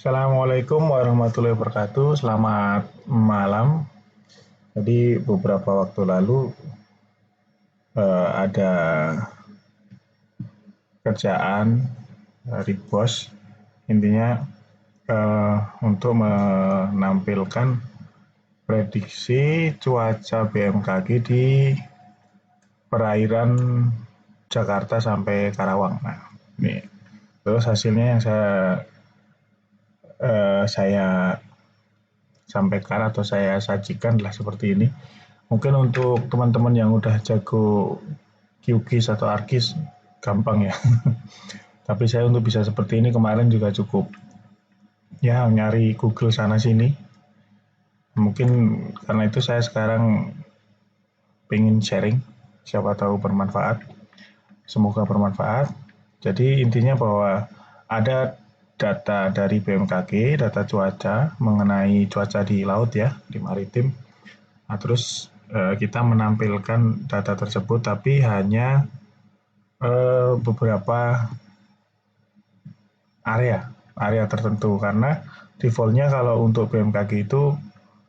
Assalamualaikum warahmatullahi wabarakatuh. Selamat malam. Jadi beberapa waktu lalu ada kerjaan dari bos, intinya untuk menampilkan prediksi cuaca BMKG di perairan Jakarta sampai Karawang. Nah, ini terus hasilnya yang saya sampaikan atau saya sajikan adalah seperti ini. Mungkin untuk teman-teman yang udah jago QGIS atau ArcGIS gampang ya. Tapi saya untuk bisa seperti ini kemarin juga cukup ya nyari Google sana sini. Mungkin karena itu saya sekarang pengen sharing, siapa tahu bermanfaat. Semoga bermanfaat. Jadi intinya bahwa ada data dari BMKG, data cuaca mengenai cuaca di laut ya, di maritim. Nah, terus kita menampilkan data tersebut tapi hanya beberapa area tertentu karena defaultnya kalau untuk BMKG itu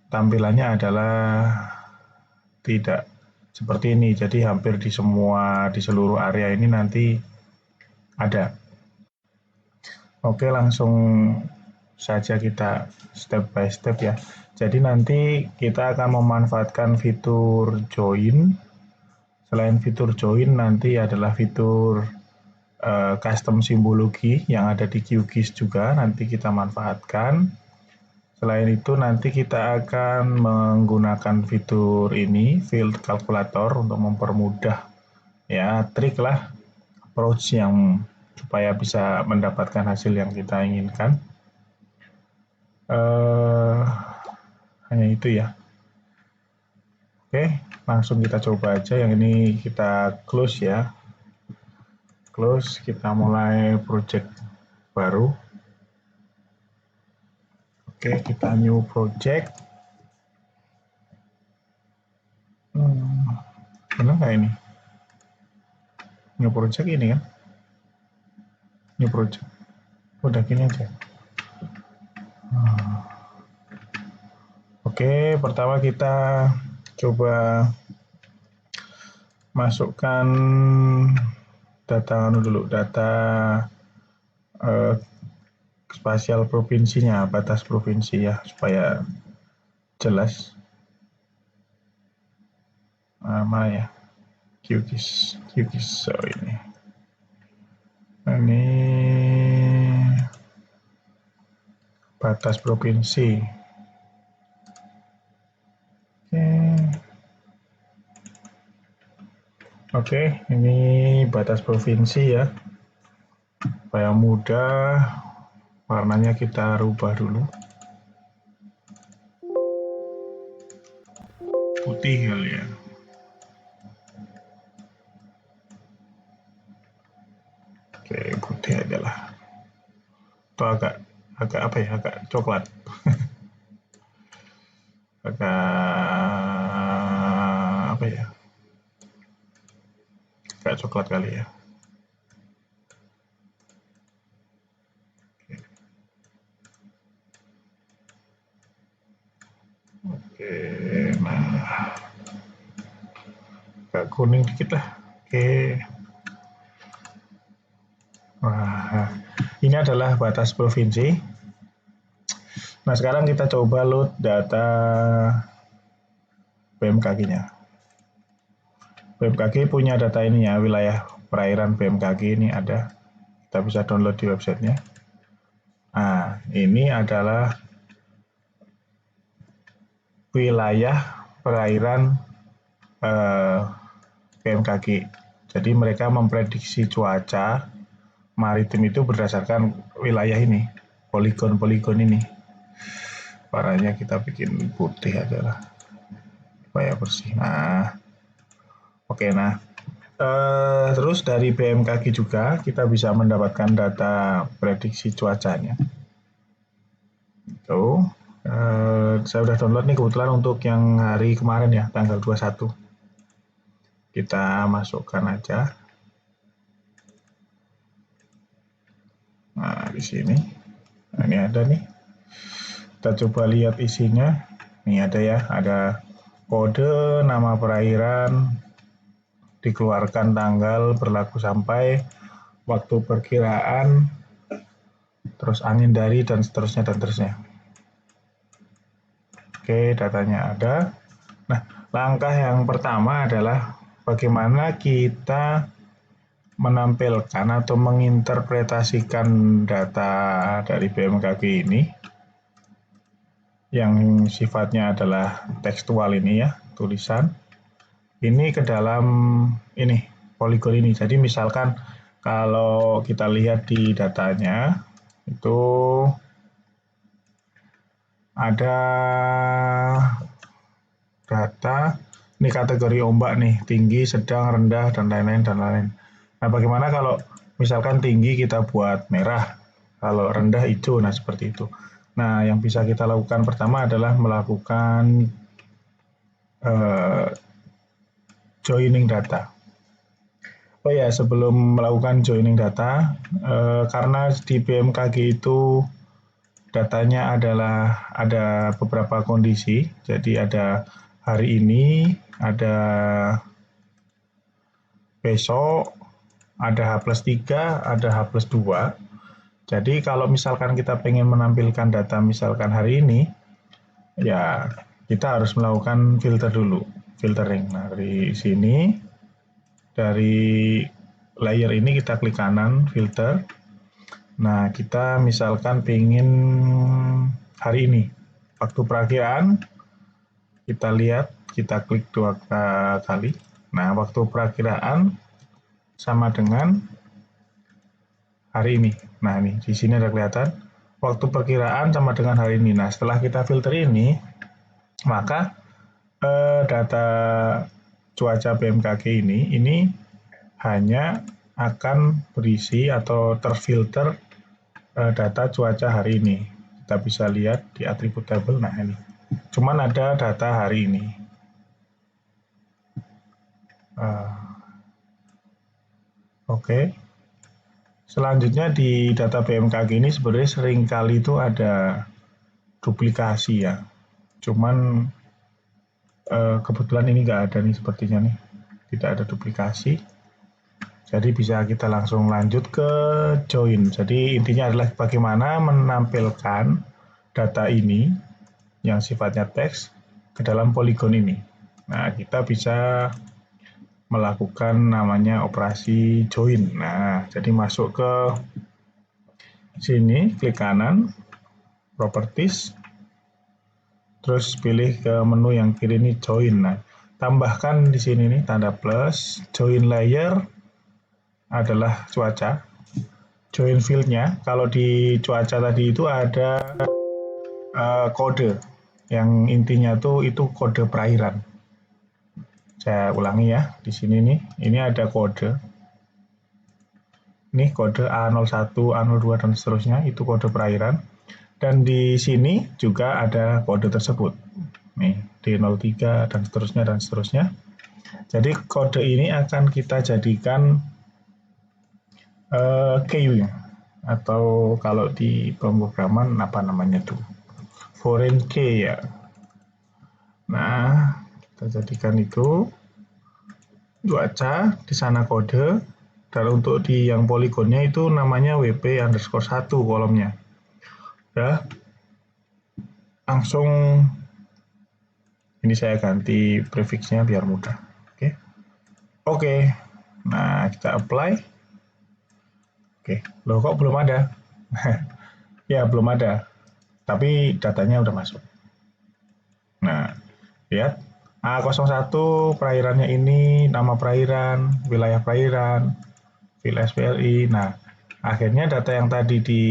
tampilannya adalah tidak seperti ini. Jadi hampir di seluruh area ini nanti ada. Oke, langsung saja kita step by step ya. Jadi nanti kita akan memanfaatkan fitur join. Selain fitur join nanti adalah fitur custom simbologi yang ada di QGIS juga nanti kita manfaatkan. Selain itu nanti kita akan menggunakan fitur ini, field calculator untuk mempermudah ya trik lah approach yang supaya bisa mendapatkan hasil yang kita inginkan. Hanya itu ya. Oke, langsung kita coba aja. Yang ini kita close ya. Close, kita mulai project baru. Oke, kita new project. Benar nggak ini? New project ini kan? New project. Udah gini aja. Oke, pertama kita coba masukkan data spasial provinsinya, batas provinsi ya, supaya jelas. Mana ya? QGIS, so ini. Ini batas provinsi. Oke, ini batas provinsi ya. Supaya mudah, warnanya kita rubah dulu. Putih kali ya. Oke, putih aja lah. Atau agak apa ya, agak coklat. Agak apa ya? Agak coklat kali ya. Oke, nah agak kuning dikit lah. Oke. Nah, ini adalah batas provinsi. Nah, sekarang kita coba load data BMKG-nya. BMKG punya data ini ya, wilayah perairan BMKG ini ada. Kita bisa download di websitenya. Nah, ini adalah wilayah perairan BMKG. Jadi mereka memprediksi cuaca maritim itu berdasarkan wilayah ini, poligon-poligon ini. Warnanya kita bikin putih aja lah, supaya bersih. Nah, oke, nah terus dari BMKG juga kita bisa mendapatkan data prediksi cuacanya. Itu saya udah download nih kebetulan untuk yang hari kemarin ya, tanggal 21. Kita masukkan aja. Nah, di sini. Nah, ini ada nih. Kita coba lihat isinya. Ini ada ya, ada kode, nama perairan, dikeluarkan tanggal, berlaku sampai, waktu perkiraan, terus angin dari, dan seterusnya dan seterusnya. Oke, datanya ada. Nah, langkah yang pertama adalah bagaimana kita menampilkan atau menginterpretasikan data dari BMKG ini yang sifatnya adalah tekstual ini ya, tulisan ini ke dalam ini poligon ini. Jadi misalkan kalau kita lihat di datanya itu ada data ini kategori ombak nih, tinggi, sedang, rendah, dan lain-lain dan lain-lain. Nah, bagaimana kalau misalkan tinggi kita buat merah, kalau rendah hijau, nah seperti itu. Nah, yang bisa kita lakukan pertama adalah melakukan joining data. Oh ya, sebelum melakukan joining data, karena di BMKG itu datanya adalah ada beberapa kondisi, jadi ada hari ini, ada besok, ada H+3, ada H+2. Jadi kalau misalkan kita pengen menampilkan data misalkan hari ini, ya kita harus melakukan filter dulu, filtering. Nah, dari sini, dari layer ini kita klik kanan, filter. Nah, kita misalkan pengen hari ini, waktu perakiraan, kita lihat, kita klik 2 kali. Nah, waktu perakiraan sama dengan hari ini. Nah, ini di sini ada kelihatan waktu perkiraan sama dengan hari ini. Nah, setelah kita filter ini, maka data cuaca BMKG ini hanya akan berisi atau terfilter data cuaca hari ini. Kita bisa lihat di atribut table. Nah, ini cuman ada data hari ini. Oke. Selanjutnya di data BMKG ini sebenarnya sering kali itu ada duplikasi ya. Cuman kebetulan ini nggak ada nih sepertinya nih. Tidak ada duplikasi. Jadi bisa kita langsung lanjut ke join. Jadi intinya adalah bagaimana menampilkan data ini yang sifatnya teks ke dalam poligon ini. Nah, kita bisa melakukan namanya operasi join. Nah, jadi masuk ke sini, klik kanan, properties, terus pilih ke menu yang kiri ini join. Nah, tambahkan di sini nih tanda plus, join layer adalah cuaca. Join field-nya, kalau di cuaca tadi itu ada kode yang intinya tuh itu kode perairan. Saya ulangi ya, di sini nih, ini ada kode. Ini kode A01, A02 dan seterusnya, itu kode perairan. Dan di sini juga ada kode tersebut. Nih, D03 dan seterusnya dan seterusnya. Jadi kode ini akan kita jadikan key atau kalau di pemrograman apa namanya tuh? Foreign key ya. Nah, kita jadikan itu cuaca, di sana kode, dan untuk di yang poligonnya itu namanya WP_1 kolomnya. Ya, langsung ini saya ganti prefixnya biar mudah. Oke. Nah, kita apply. Oke, loh kok belum ada? Ya, belum ada. Tapi datanya udah masuk. Nah, lihat. A01 perairannya ini, nama perairan, wilayah perairan, fil SPLI. Nah, akhirnya data yang tadi di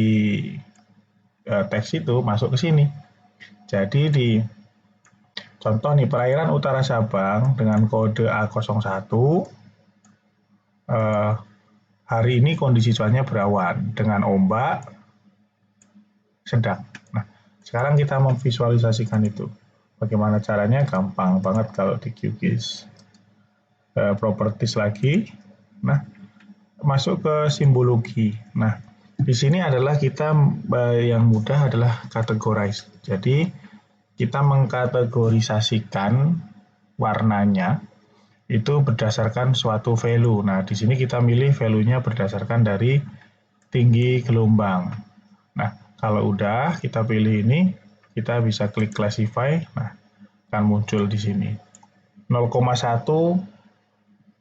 teks itu masuk ke sini. Jadi di contoh nih, perairan utara Sabang dengan kode A01, hari ini kondisi cuacanya berawan dengan ombak sedang. Nah, sekarang kita memvisualisasikan itu. Bagaimana caranya? Gampang banget kalau di QGIS. Properties lagi. Nah, masuk ke simbologi. Nah, Di sini adalah kita yang mudah adalah categorize. Jadi kita mengkategorisasikan warnanya itu berdasarkan suatu value. Nah, di sini kita milih value-nya berdasarkan dari tinggi gelombang. Nah, kalau udah kita pilih ini, kita bisa klik classify. Nah, akan muncul di sini. 0,1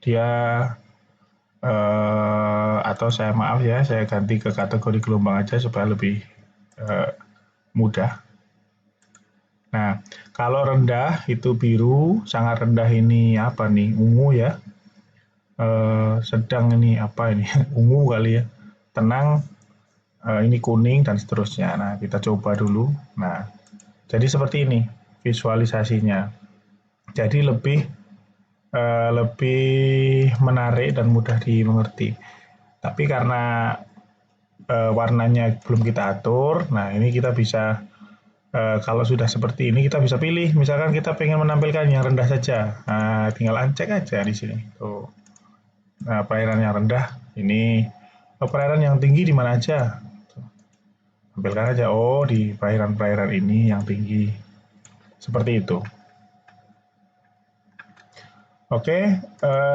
dia atau saya ganti ke kategori gelombang aja supaya lebih mudah. Nah, kalau rendah itu biru, sangat rendah ini apa nih? Ungu ya. Sedang ini apa ini? Ungu kali ya. Tenang, ini kuning dan seterusnya. Nah, kita coba dulu. Nah, jadi seperti ini visualisasinya. Jadi lebih menarik dan mudah dimengerti. Tapi karena warnanya belum kita atur, nah ini kita bisa kalau sudah seperti ini kita bisa pilih. Misalkan kita pengen menampilkan yang rendah saja, nah, tinggal ancek aja di sini. Tuh. Nah, perairan yang rendah ini, perairan yang tinggi di mana aja? Tampilkan aja. Oh, di perairan-perairan ini yang tinggi. Seperti itu. Oke,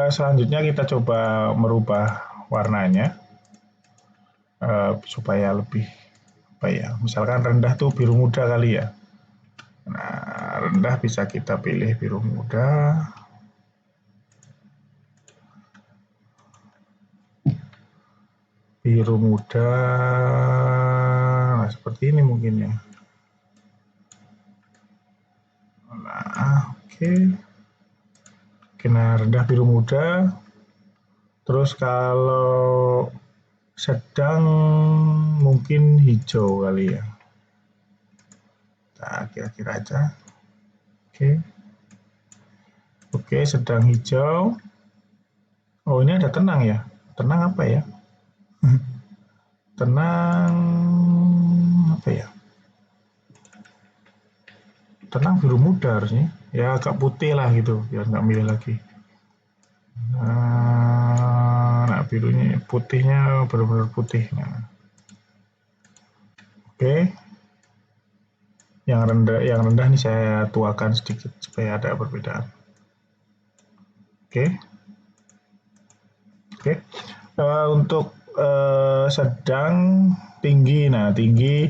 selanjutnya kita coba merubah warnanya supaya lebih apa ya? Misalkan rendah tuh biru muda kali ya. Nah, rendah bisa kita pilih biru muda. Biru muda. Nah, seperti ini mungkin ya. Nah, oke. Nah, rendah biru muda. Terus kalau sedang mungkin hijau kali ya. Nah, kira-kira aja. Oke. Oke, sedang hijau. Oh, ini ada tenang ya. Tenang apa ya? Tenang apa ya? Tenang biru muda harusnya. Ya agak putih lah gitu, biar nggak milih lagi. Nah, birunya putihnya benar-benar putih. Nah. Oke. Yang rendah nih saya tuakan sedikit supaya ada perbedaan. Oke. Oke. Untuk sedang tinggi. Nah, tinggi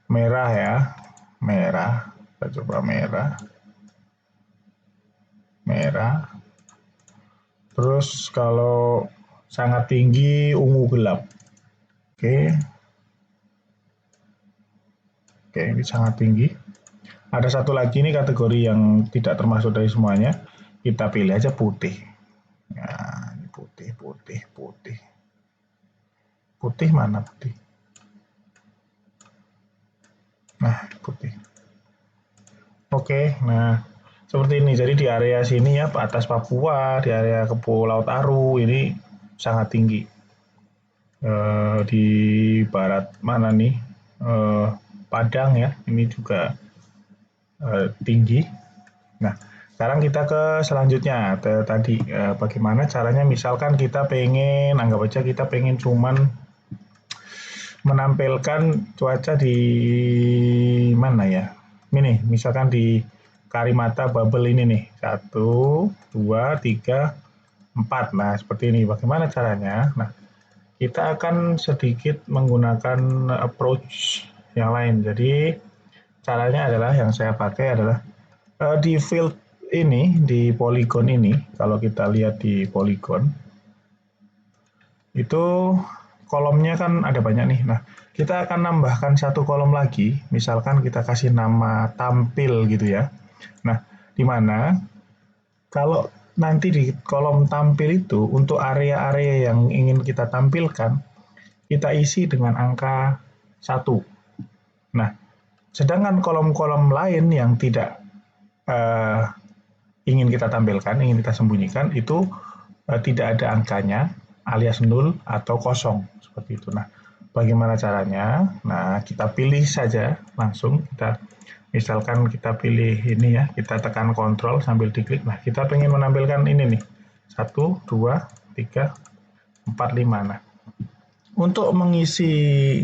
merah ya. Merah. Kita coba merah. Merah. Terus kalau sangat tinggi ungu gelap. Oke. Oke, ini sangat tinggi. Ada satu lagi nih kategori yang tidak termasuk dari semuanya. Kita pilih aja putih. Nah, ini putih, putih, putih. Putih mana putih? Nah, putih. Oke, nah seperti ini. Jadi di area sini ya, atas Papua, di area Kepulauan Aru ini sangat tinggi. Di barat mana nih? Padang ya, ini juga tinggi. Nah, sekarang kita ke selanjutnya. Tadi bagaimana caranya? Misalkan kita pengen, anggap aja kita pengen cuman menampilkan cuaca di mana ya? Ini, misalkan di Karimata Bubble ini nih. 1, 2, 3, 4. Nah, seperti ini. Bagaimana caranya? Nah, kita akan sedikit menggunakan approach yang lain. Jadi, caranya adalah yang saya pakai adalah di field ini, di polygon ini, kalau kita lihat di polygon, itu kolomnya kan ada banyak nih. Nah, kita akan nambahkan satu kolom lagi, misalkan kita kasih nama tampil gitu ya. Nah, di mana kalau nanti di kolom tampil itu untuk area-area yang ingin kita tampilkan, kita isi dengan angka 1. Nah, sedangkan kolom-kolom lain yang tidak ingin kita tampilkan, ingin kita sembunyikan, itu tidak ada angkanya, alias 0 atau kosong, seperti itu. Nah, bagaimana caranya? Nah, kita pilih saja langsung, misalkan kita pilih ini ya, kita tekan kontrol sambil diklik. Nah, kita pengen menampilkan ini nih, 1, 2, 3, 4, 5. Nah, Untuk mengisi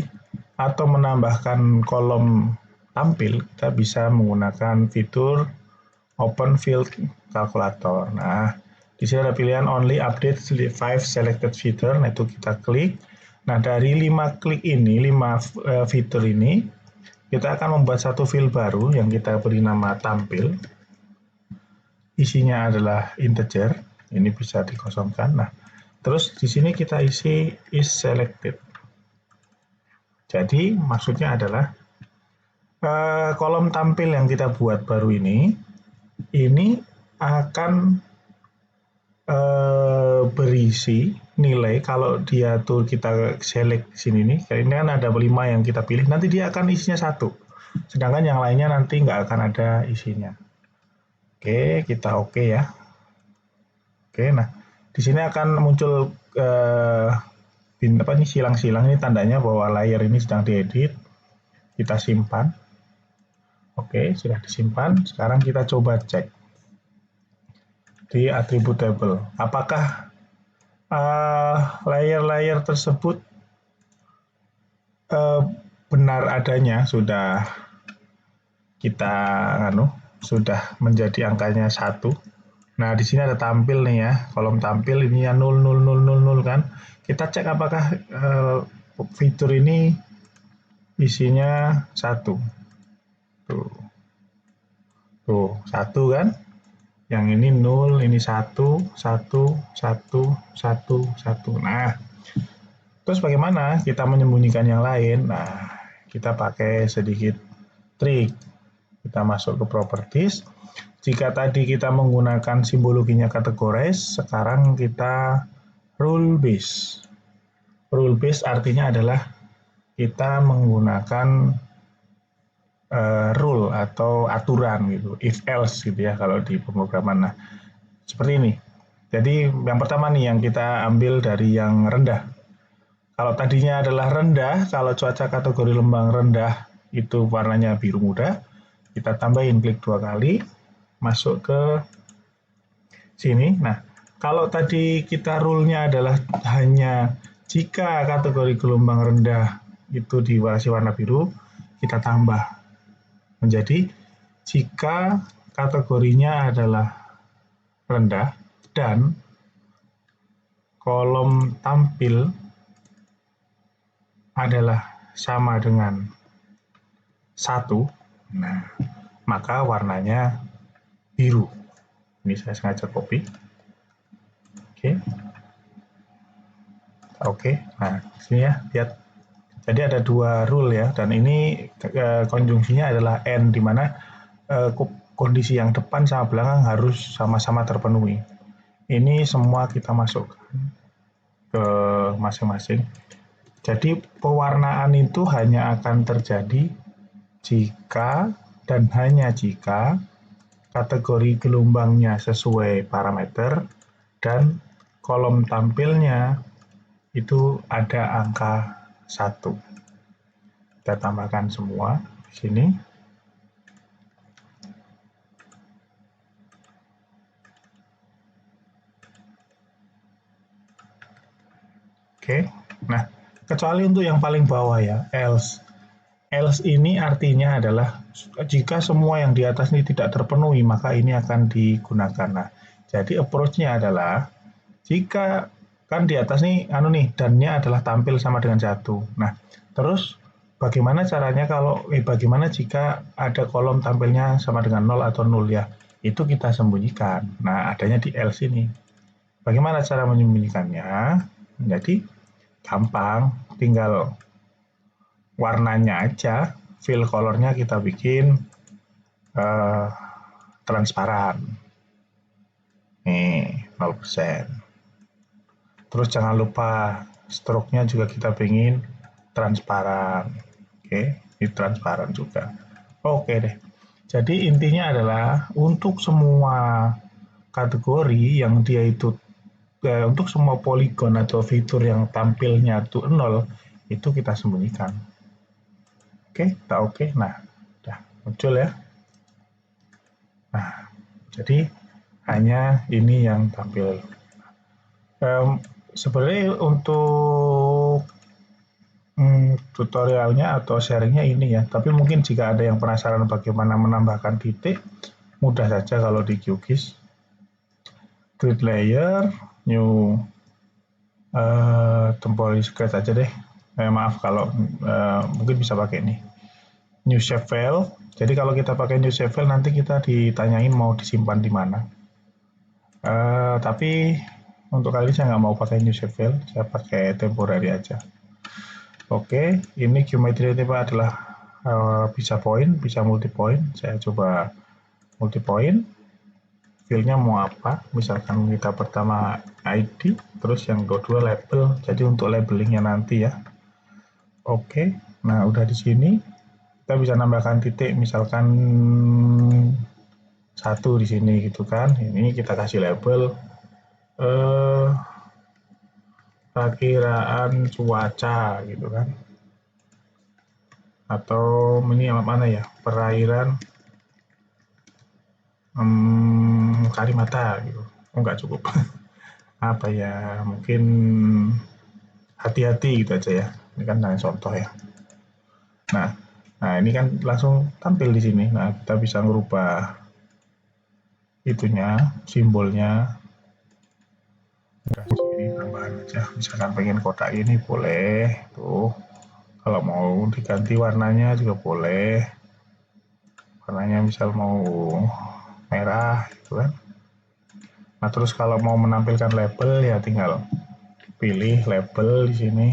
atau menambahkan kolom tampil, kita bisa menggunakan fitur Open Field Calculator. Nah, di sini ada pilihan Only Update 5 Selected Feature. Nah, itu kita klik. Nah, dari 5 klik ini, 5 fitur ini, kita akan membuat satu field baru yang kita beri nama tampil. Isinya adalah integer. Ini bisa dikosongkan. Nah, terus di sini kita isi is selected. Jadi maksudnya adalah kolom tampil yang kita buat baru ini akan berisi nilai kalau dia tuh kita select sini nih, ini kan ada 5 yang kita pilih, nanti dia akan isinya 1. Sedangkan yang lainnya nanti nggak akan ada isinya. Oke, kita oke ya. Oke, nah di sini akan muncul silang-silang, ini tandanya bahwa layer ini sedang diedit. Kita simpan. Oke, sudah disimpan. Sekarang kita coba cek di attribute table. Apakah layer-layer tersebut benar adanya sudah kita sudah menjadi angkanya 1. Nah, di sini ada tampil nih ya, kolom tampil ini ya 0 0 0 0 0 kan. Kita cek apakah fitur ini isinya 1. Tuh. Tuh, 1 kan? Yang ini 0, ini 1, 1, 1, 1, 1. Nah, terus bagaimana kita menyembunyikan yang lain? Nah, kita pakai sedikit trik. Kita masuk ke properties. Jika tadi kita menggunakan simbologinya categorize, sekarang kita rule base. Rule base artinya adalah kita menggunakan rule atau aturan gitu, if else gitu ya kalau di pemrograman. Nah, seperti ini. Jadi yang pertama nih yang kita ambil dari yang rendah. Kalau tadinya adalah rendah, kalau cuaca kategori lembang rendah itu warnanya biru muda, kita tambahin klik 2 kali, masuk ke sini. Nah, kalau tadi kita rule-nya adalah hanya jika kategori gelombang rendah itu diwarnai warna biru, kita tambah menjadi jika kategorinya adalah rendah dan kolom tampil adalah sama dengan 1, nah maka warnanya biru. Ini saya sengaja copy. Oke. Nah sini ya, lihat. Jadi ada 2 rule ya, dan ini konjungsinya adalah and, di mana kondisi yang depan sama belakang harus sama-sama terpenuhi. Ini semua kita masukkan ke masing-masing. Jadi pewarnaan itu hanya akan terjadi jika dan hanya jika kategori gelombangnya sesuai parameter dan kolom tampilnya itu ada angka 1. Kita tambahkan semua di sini. Oke. Nah, kecuali untuk yang paling bawah ya, else. Else ini artinya adalah jika semua yang di atas ini tidak terpenuhi, maka ini akan digunakan. Nah, jadi approach-nya adalah jika kan di atas nih dan-nya adalah tampil sama dengan 1. Nah, terus bagaimana caranya bagaimana jika ada kolom tampilnya sama dengan 0 atau 0 ya? Itu kita sembunyikan. Nah, adanya di else ini. Bagaimana cara menyembunyikannya? Jadi gampang, tinggal warnanya aja, fill colornya kita bikin transparan. Nih, 0%. Terus jangan lupa stroke-nya juga kita pengen transparan. Oke, ini transparan juga. Oke deh. Jadi intinya adalah untuk semua kategori yang dia itu untuk semua poligon atau fitur yang tampilnya itu 0, itu kita sembunyikan. Oke, kita oke. Nah, udah muncul ya. Nah, jadi hanya ini yang tampil. Sebenarnya untuk tutorialnya atau sharingnya ini ya, tapi mungkin jika ada yang penasaran bagaimana menambahkan titik, mudah saja kalau di QGIS. Create layer, new temporary scratch aja deh. Maaf kalau mungkin bisa pakai ini. New shape file. Jadi kalau kita pakai new shape file nanti kita ditanyain mau disimpan di mana. Tapi untuk kali ini saya nggak mau pakai new shape file, saya pakai temporary aja. Oke, ini geometry tipe adalah bisa point, bisa multi point. Saya coba multi point. Filenya mau apa? Misalkan kita pertama ID, terus yang kedua label. Jadi untuk labelingnya nanti ya. Oke, nah udah di sini kita bisa nambahkan titik, misalkan satu di sini gitu kan. Ini kita kasih label perkiraan cuaca gitu kan. Atau ini mana ya? Perairan Kalimata gitu. Oh, nggak cukup. Apa ya? Mungkin hati-hati gitu aja ya. Ini kan hanya contoh ya. Nah, ini kan langsung tampil di sini. Nah, kita bisa merubah itunya, simbolnya. Udah sini tambahan aja. Misalkan pengen kotak ini boleh. Tuh. Kalau mau diganti warnanya juga boleh. Warnanya misal mau merah gitu kan. Nah, terus kalau mau menampilkan label ya tinggal pilih label di sini.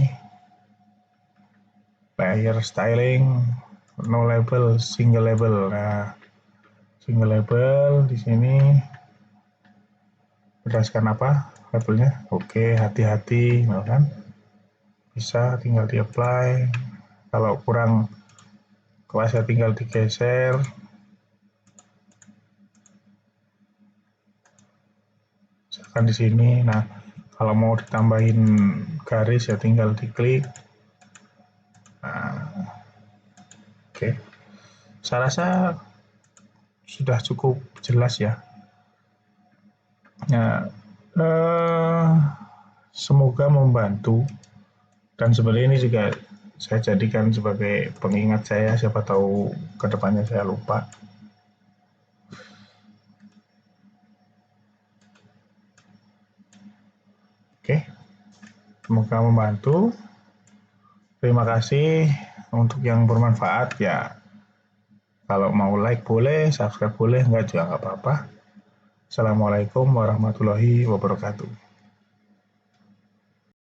Layer styling, no label, single label. Nah, single label di sini berdasarkan apa labelnya? Oke, hati-hati, kan? Bisa tinggal di apply. Kalau kurang kelasnya tinggal digeser. Misalkan di sini. Nah, kalau mau ditambahin garis ya tinggal diklik. Nah, oke. Saya rasa sudah cukup jelas ya. Nah, semoga membantu. Dan sebenarnya ini juga saya jadikan sebagai pengingat saya, siapa tahu kedepannya saya lupa. Oke, semoga membantu. Terima kasih untuk yang bermanfaat ya. Kalau mau like boleh, subscribe boleh, enggak juga nggak apa-apa. Assalamualaikum warahmatullahi wabarakatuh.